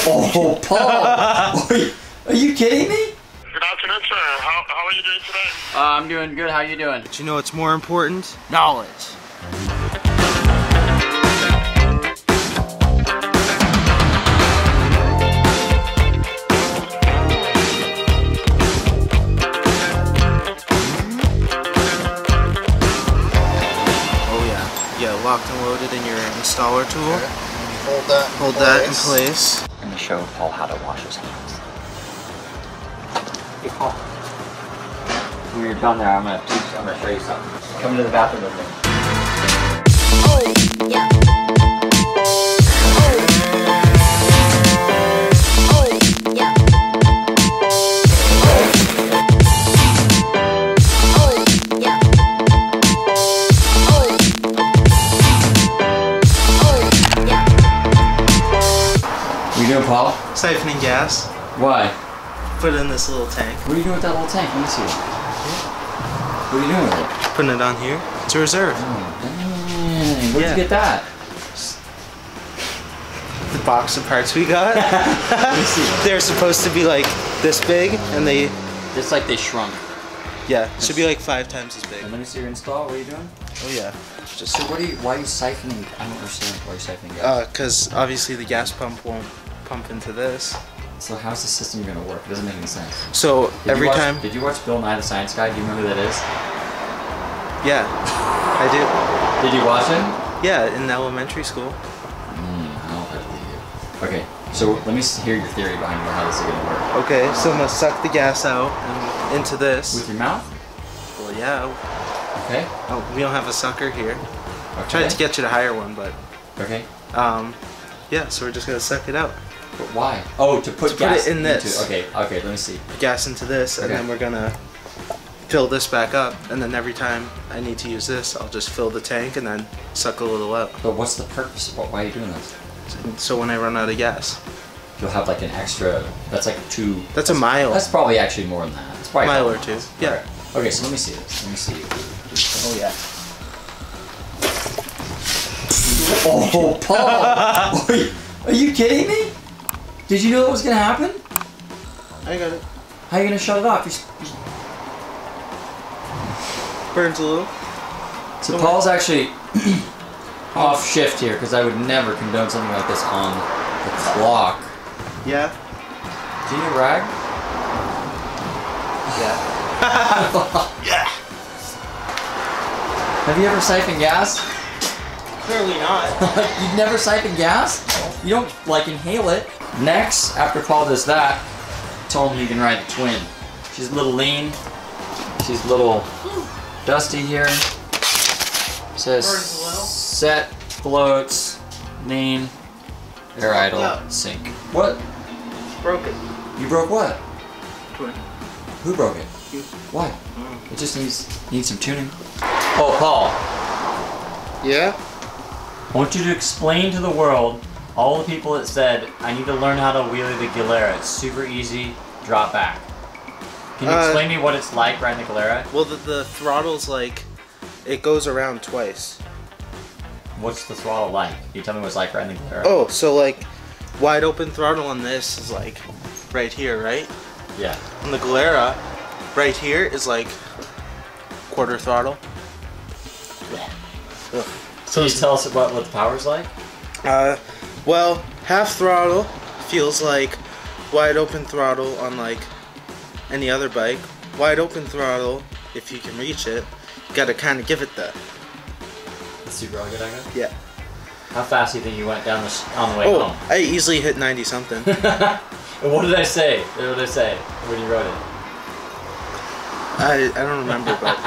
Oh, Paul! Wait, are you kidding me? Good afternoon, sir. How are you doing today? I'm doing good. How you doing? But you know what's more important? Knowledge. Oh yeah. Yeah, locked and loaded in your installer tool. Okay. Hold that in place. I'm gonna show Paul how to wash his hands. Hey, Paul. When you're done there, I'm gonna show you something. Come into the bathroom with me. Oh, yeah. What are you doing, Paul? Siphoning gas. Why? Put it in this little tank. What are you doing with that little tank? Let me see it. What are you doing with it? Putting it on here. It's a reserve. Oh, dang. Where'd you get that? The box of parts we got. Let me see. They're supposed to be like this big, and they, It's like they shrunk. yeah, should be like 5 times as big. And let me see your install. What are you doing? Oh yeah. Just So why are you siphoning? I don't understand why you're siphoning gas. because obviously the gas pump won't pump into this. So how's the system gonna work? It doesn't make any sense. So every time, Did you watch Bill Nye the Science Guy? Do you know who that is? yeah, I do. Did you watch him? Yeah, in elementary school. I don't believe you. Okay, so let me hear your theory behind how this is gonna work. Okay, so I'm gonna suck the gas out and into this. With your mouth? Well, yeah. Okay. Oh, we don't have a sucker here. Okay. Tried to get you to hire one, but Okay. yeah. So we're just gonna suck it out. But why? Oh, to put To put gas it in this. Okay. Okay. Let me see. Gas into this, and Okay. then we're gonna fill this back up, and then every time I need to use this, I'll just fill the tank and then suck a little out. But what's the purpose? Why are you doing this? So when I run out of gas, You'll have like an extra. That's like two. that's a mile. That's probably actually more than that. It's probably Mile a or couple two, miles. yeah. Alright. Okay, so let me see this. Let me see. Oh yeah. Oh, Paul! Wait, are you kidding me? Did you know that was gonna happen? I got it. How are you gonna shut it off? Burns a little. So Paul's actually off shift here because I would never condone something like this on the clock. Yeah. Do you need a rag? Yeah. Yeah. Have you ever siphoned gas? Clearly not. You've never siphoned gas? You don't like inhale it. Next, after Paul does that, told him you can ride the twin. She's a little lean. She's a little dusty here. Says set, floats, lean, air idle, Yeah. sink. What? Broke it. You broke what? Twin. Who broke it? You. Why? It just needs some tuning. Oh, Paul. Yeah. I want you to explain to the world all the people that said, I need to learn how to wheelie the Galera. It's super easy, drop back. Can you explain me what it's like riding the Galera? Well, the throttle's like, it goes around twice. What's the throttle like? Can you tell me what it's like riding the Galera? Oh, so like, wide open throttle on this is like, right here, right? Yeah. On the Galera, right here is like, quarter throttle. Ugh. Can you tell us what the power's like? Well, half throttle feels like wide open throttle on like any other bike. Wide open throttle, if you can reach it, you gotta kind of give it the. It's super rugged, I guess? Yeah. How fast do you think you went down on the way Oh, home? I easily hit 90 something. And what did I say? What did I say when you rode it? I don't remember, but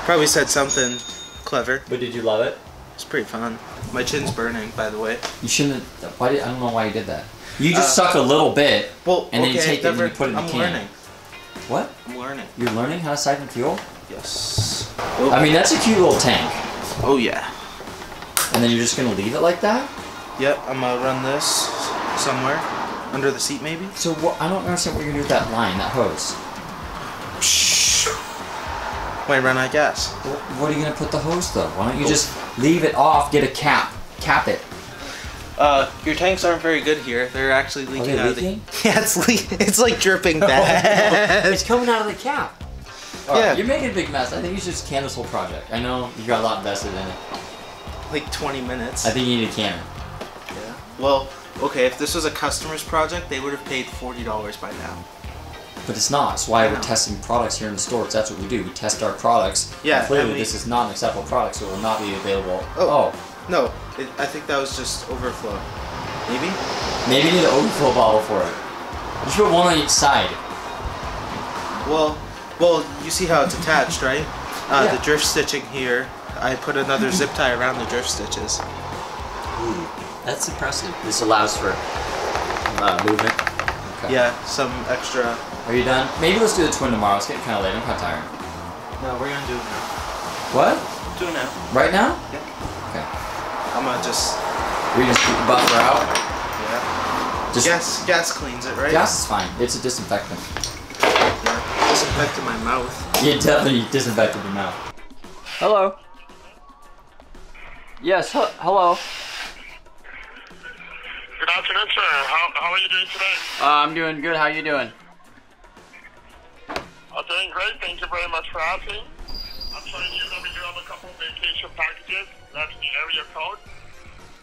probably said something clever. But did you love it? It's pretty fun. My chin's burning, by the way. You shouldn't have, I don't know why you did that. You just suck a little bit, Well, and then you okay, take it and you put it in the I'm can. learning. What? I'm learning. You're learning how to siphon fuel? Yes. I mean, that's a cute little tank. Oh yeah. And then you're just gonna leave it like that? Yep, I'm gonna run this somewhere. Under the seat, maybe? So what, I don't understand what you're gonna do with that line, that hose. When I run out of gas. What are you gonna put the hose though? Why don't you just leave it off, get a cap, cap it. Your tanks aren't very good here. They're actually leaking out leaking? of the... Yeah, it's like dripping bad. It's coming out of the cap. All Yeah. right, you're making a big mess. I think you should just can this whole project. I know you got a lot invested in it. Like 20 minutes. I think you need a canner. Yeah. Well, okay, if this was a customer's project, they would have paid $40 by now. But it's not. That's why we're testing products here in the store. Because that's what we do. We test our products. Yeah. And clearly, this is not an acceptable product, so it will not be available. Oh. No, I think that was just overflow. Maybe? Maybe you need an overflow bottle for it. You should put one on each side. Well, you see how it's attached, right? Yeah. The drift stitching here. I put another zip tie around the drift stitches. Ooh, that's impressive. This allows for movement. Okay. Yeah, some extra. Are you done? Maybe let's do the twin tomorrow. It's getting kind of late. I'm kind of tired. No, we're gonna do it now. What? Do it now. Right now? Yeah. Okay. I'm gonna just. We just keep the buffer out. Yeah. Just Gas cleans it, right? gas is fine. It's a disinfectant. Yeah. Disinfected my mouth. You definitely disinfected your mouth. Hello. Yes. Hello. Good afternoon, sir. How are you doing today? I'm doing good. How you doing? Doing great. Thank you very much for asking. I'm showing you that we do have a couple of vacation packages. That's the area code.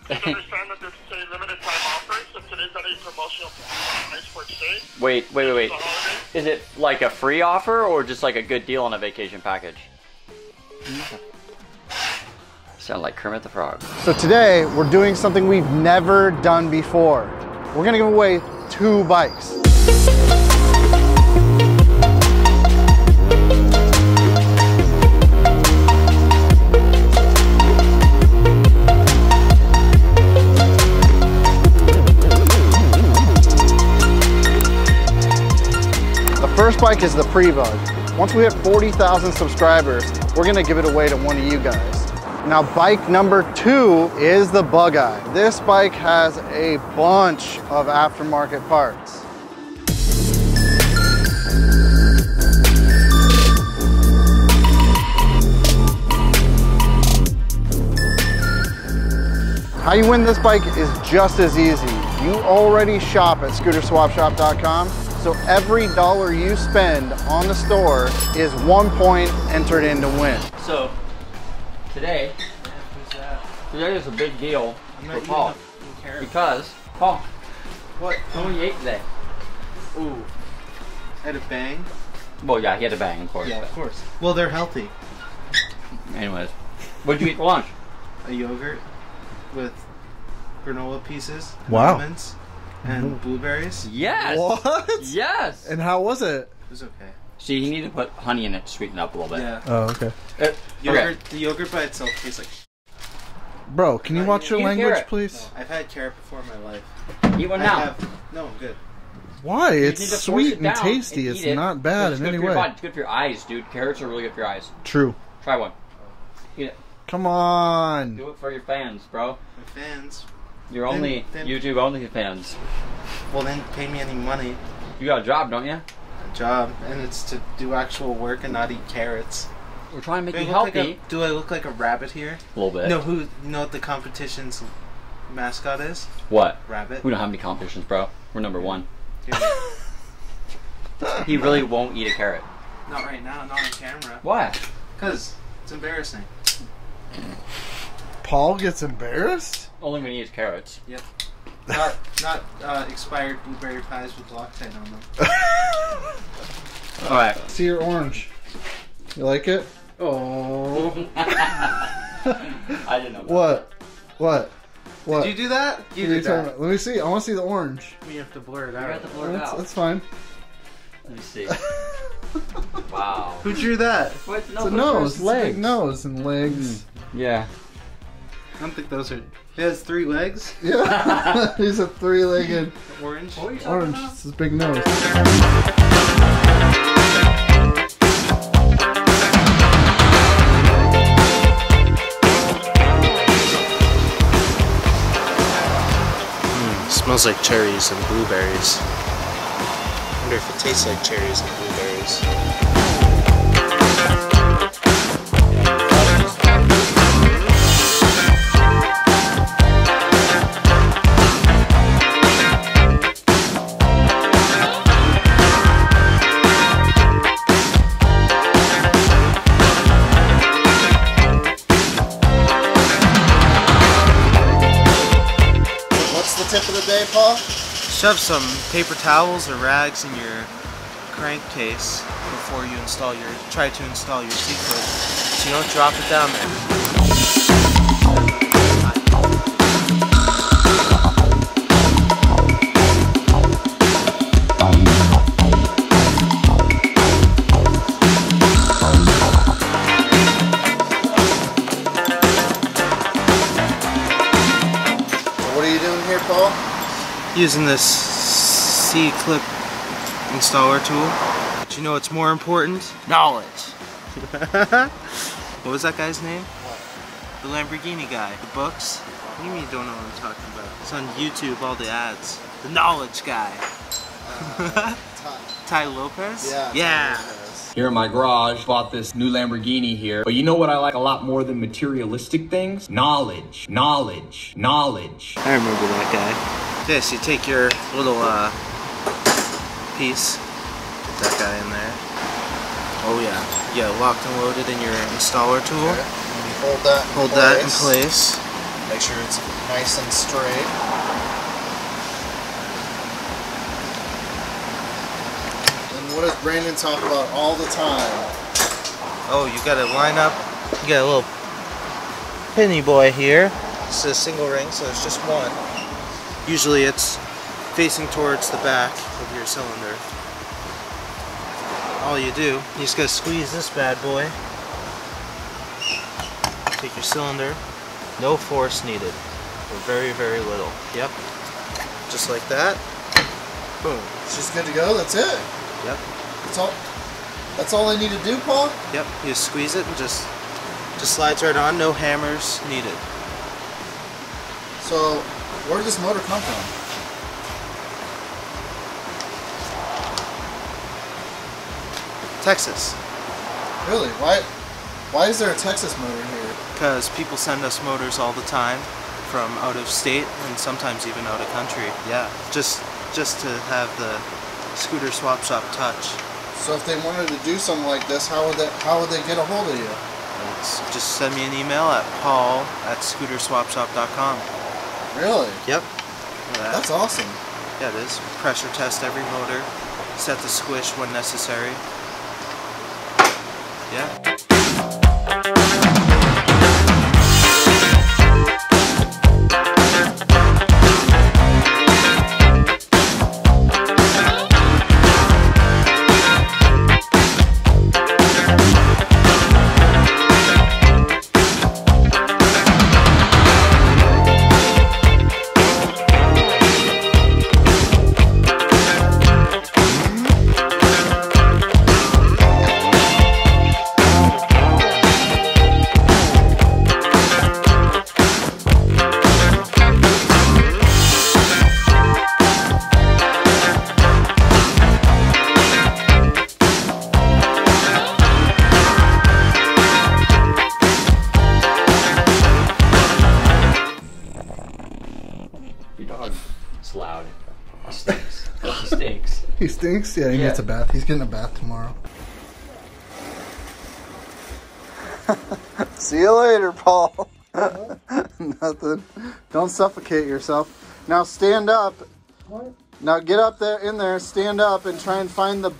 Please understand that this is a limited time offer, so today's at a promotional price for today. Wait. The holiday. Is it like a free offer or just like a good deal on a vacation package? Sound like Kermit the Frog. So today we're doing something we've never done before. We're gonna give away 2 bikes. The first bike is the prebug. Once we hit 40,000 subscribers, we're gonna give it away to one of you guys. Now bike number 2 is the Bug Eye. This bike has a bunch of aftermarket parts. How you win this bike is just as easy. You already shop at Scooterswapshop.com, so every dollar you spend on the store is 1 point entered in to win. So, today is a big deal for Paul. Because, Paul, What? how many you ate today? Ooh. I had a bang. Well, yeah, he had a bang, of course. Yeah, of course. Well, they're healthy. Anyways, what'd you eat for lunch? A yogurt with granola pieces, Wow. almonds, and blueberries. Yes! What? Yes! And how was it? It was okay. See, you need to put honey in it to sweeten it up a little bit. Yeah. Oh, okay. Yogurt. The yogurt by itself tastes like. Bro, can you watch your You language, carrot. please? No, I've had carrot before in my life. Eat one I now. have. No, I'm good. Why? You It's need to force sweet it and down tasty. and It's eat it. not bad It's in good any for your way. body. It's good for your eyes, dude. Carrots are really good for your eyes. True. Try one. Eat it. Come on. Do it for your fans, bro. My fans. You're Then- only then- YouTube only fans. Well, then pay me any money. You got a job, don't you? A job, and it's to do actual work and not eat carrots. We're trying to make Do I you look like healthy. do I look like a rabbit here? A little bit. No, you know what the competition's mascot is? What? Rabbit. We don't have any competitions, bro. We're number 1. Here. He really won't eat a carrot. Not right now, not on camera. Why? Because it's embarrassing. Paul gets embarrassed? Only when he eats carrots. Yep. Not expired blueberry pies with Loctite on them. Alright. See your orange. You like it? Oh. I didn't know. What? What? What? Did you do that? You What are you did talking that. about? Let me see. I want to see the orange. We have to blur it You have out. to blur it out. That's fine. Let me see. Wow. Who drew that? What? It's a nose. It's a big nose and legs. Yeah. I don't think those are. It has 3 legs. Yeah. He's a 3-legged Orange. What are you talking orange. about? It's his big nose. Smells like cherries and blueberries. I wonder if it tastes like cherries and blueberries. tip of the day, Paul? Shove some paper towels or rags in your crankcase before you try to install your C-clip, so you don't drop it down there. Paul? Using this C-clip installer tool. But you know what's more important? Knowledge. What was that guy's name? What? The Lamborghini guy. The books? What do you mean you don't know what I'm talking about? It's on YouTube, all the ads. The knowledge guy. Ty Lopez? Yeah. Here in my garage, bought this new Lamborghini here. But you know what I like a lot more than materialistic things? Knowledge, knowledge, knowledge. I remember that guy. Okay, so you take your little piece, put that guy in there. Oh yeah, yeah, locked and loaded in your installer tool. Okay. And you hold that in place. Make sure it's nice and straight. What does Brandon talk about all the time? Oh, you gotta line up. You got a little penny boy here. It's a single ring, so it's just one. Usually it's facing towards the back of your cylinder. All you do, you just gotta squeeze this bad boy. Take your cylinder. No force needed. Or very, very little. Yep. Just like that. Boom. It's just good to go, that's it? Yep. That's all I need to do, Paul? Yep. You just squeeze it and just slides right on. No hammers needed. So, where did this motor come from? Texas. Really? Why is there a Texas motor here? Because people send us motors all the time from out of state and sometimes even out of country. Yeah. Just to have the Scooterswapshop touch. So if they wanted to do something like this, how would they get a hold of you? Just send me an email at paul@scooterswapshop.com. Really? Yep. That's awesome. Yeah, it is. Pressure test every motor. Set the squish when necessary. Yeah. Your dog is loud. He stinks. He stinks. He stinks? Yeah, he needs a bath. He's getting a bath tomorrow. See you later, Paul. Nothing. Don't suffocate yourself. Now stand up. What? Now get up there, in there, stand up, and try and find the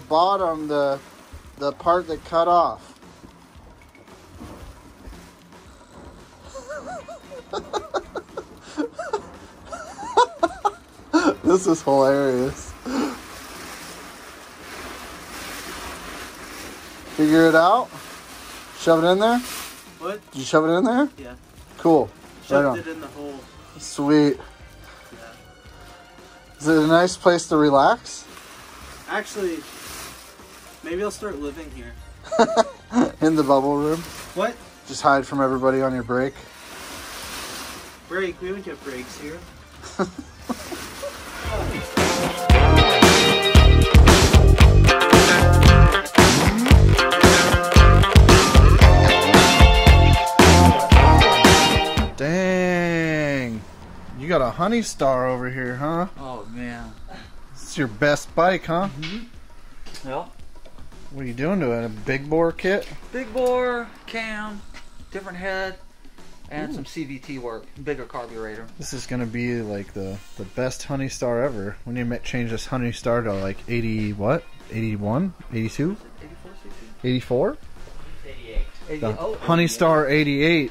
bottom, the part that cut off. This is hilarious. Figure it out? Shove it in there? What? Did you shove it in there? Yeah. Cool. Shoved it in the hole. Sweet. Yeah. Is it a nice place to relax? Actually, maybe I'll start living here. In the bubble room? What? Just hide from everybody on your break? Break? We would get breaks here. Dang. You got a Honeystar over here, huh? Oh, man. It's your best bike, huh? Mm-hmm. Yep. What are you doing to it? A Big Bore Kit? Big bore, cam, different head. and some CVT work, bigger carburetor. This is gonna be like the best Honeystar ever. We need to change this Honeystar to like 80 what? 81? 82? 84? 88. The Honeystar 88.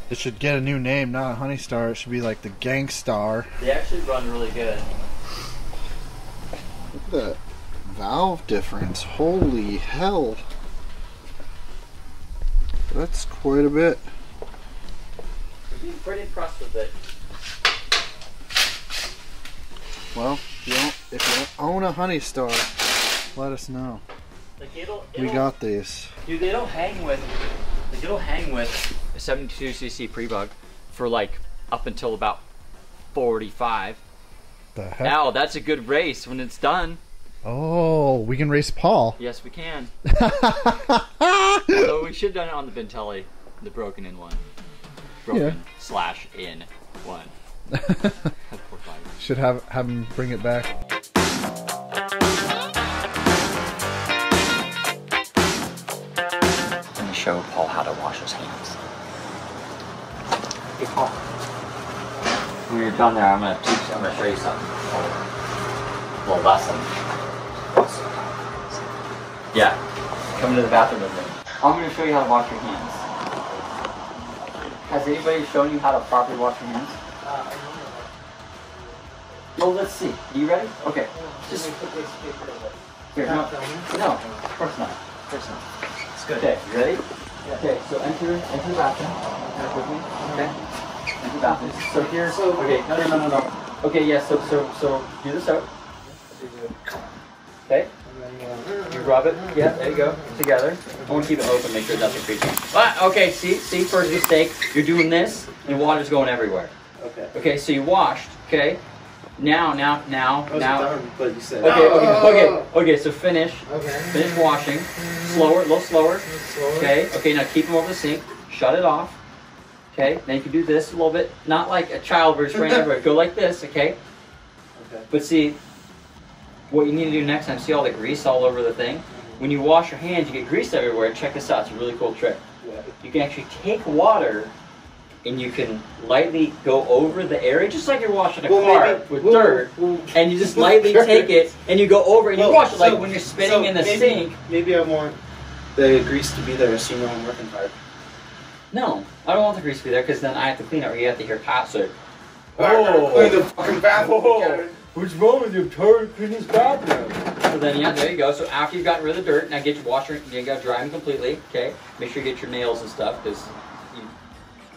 It should get a new name, not Honeystar. It should be like the GANGSTAR. They actually run really good. Look at that valve difference. Holy hell. That's quite a bit. I'd be pretty impressed with it. Well, if you own a Honeystar, let us know. Like We got these. Dude, it'll hang with a 72cc prebug for like up until about 45. The heck? Now that's a good race when it's done. Oh, we can race Paul. Yes, we can. So we should have done it on the Bentelli, the broken in one. Broken slash in one. Should have him bring it back. Let me show Paul how to wash his hands. Hey Paul. When you're done there, I'm gonna show you something. A little lesson. Yeah. Come to the bathroom with me. I'm gonna show you how to wash your hands. Has anybody shown you how to properly wash your hands? Well, let's see. You ready? Okay. Just here. No, of course not. Of course not. It's good. Okay, you ready? Yeah. Okay, so enter the bathroom. Enter with me. Okay. Enter the bathroom. So here. Okay. No. Okay. Yeah. So do the soap. Okay. You rub it. Yeah. There you go. Together. I want to keep it open. Make sure it doesn't creep. Okay. See. First mistake. You're doing this, and water's going everywhere. Okay. Okay. So you washed. Okay. Now. But you said. Okay. So finish. Okay. Finish washing. Slower, a little slower. Okay. Okay. Now keep them over the sink. Shut it off. Okay. Then you can do this a little bit, not like a child where it's spraying everywhere. Go like this. Okay. Okay. But see, what you need to do next time. See all the grease all over the thing. When you wash your hands, you get grease everywhere. Check this out. It's a really cool trick. You can actually take water and you can lightly go over the area, just like you're washing a car with dirt, and you just lightly take it and you go over and you wash it like when you're spinning in the sink. Maybe I want the grease to be there so you know I'm working hard. No, I don't want the grease to be there because then I have to clean it or you have to hear Pat say, Clean the fucking bathroom. What's wrong with you? I'm tired of cleaning this bathroom. So then, yeah, there you go. So after you've gotten rid of the dirt, now get your washer, you got to dry them completely, okay? Make sure you get your nails and stuff because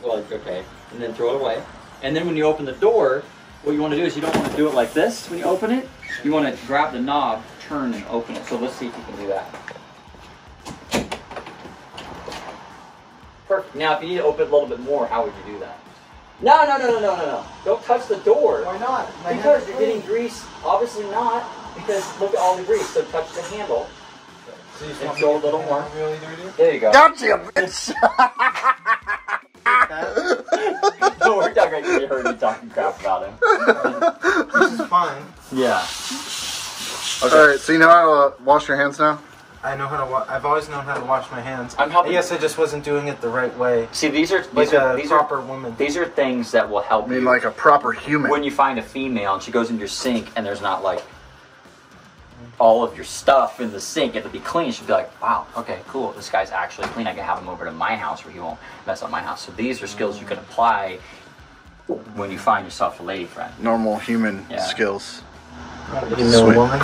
okay, and then throw it away. And then when you open the door, what you want to do is you don't want to do it like this when you open it. You want to grab the knob, turn, and open it. So let's see if you can do that. Perfect. Now, if you need to open it a little bit more, how would you do that? No. Don't touch the door. Why not? Because you're getting grease. Obviously not, because look at all the grease. So touch the handle. So you and go a little more. Really dirty? There you go. Gotcha, bitch! No, we're not going to get hurt talking crap about him. This is fine. Yeah. Okay. Alright, so you know how to wash your hands now? I know how to I've always known how to wash my hands. I'm helping. Yes, I just wasn't doing it the right way. See, these are proper woman. These are things that will help you. Like a proper human. When you find a female and she goes into your sink and there's not like all of your stuff in the sink, it'll be clean. She'll be like, wow, okay, cool. This guy's actually clean. I can have him over to my house where he won't mess up my house. So these are skills you can apply when you find yourself a lady friend. Normal human skills. You know, woman.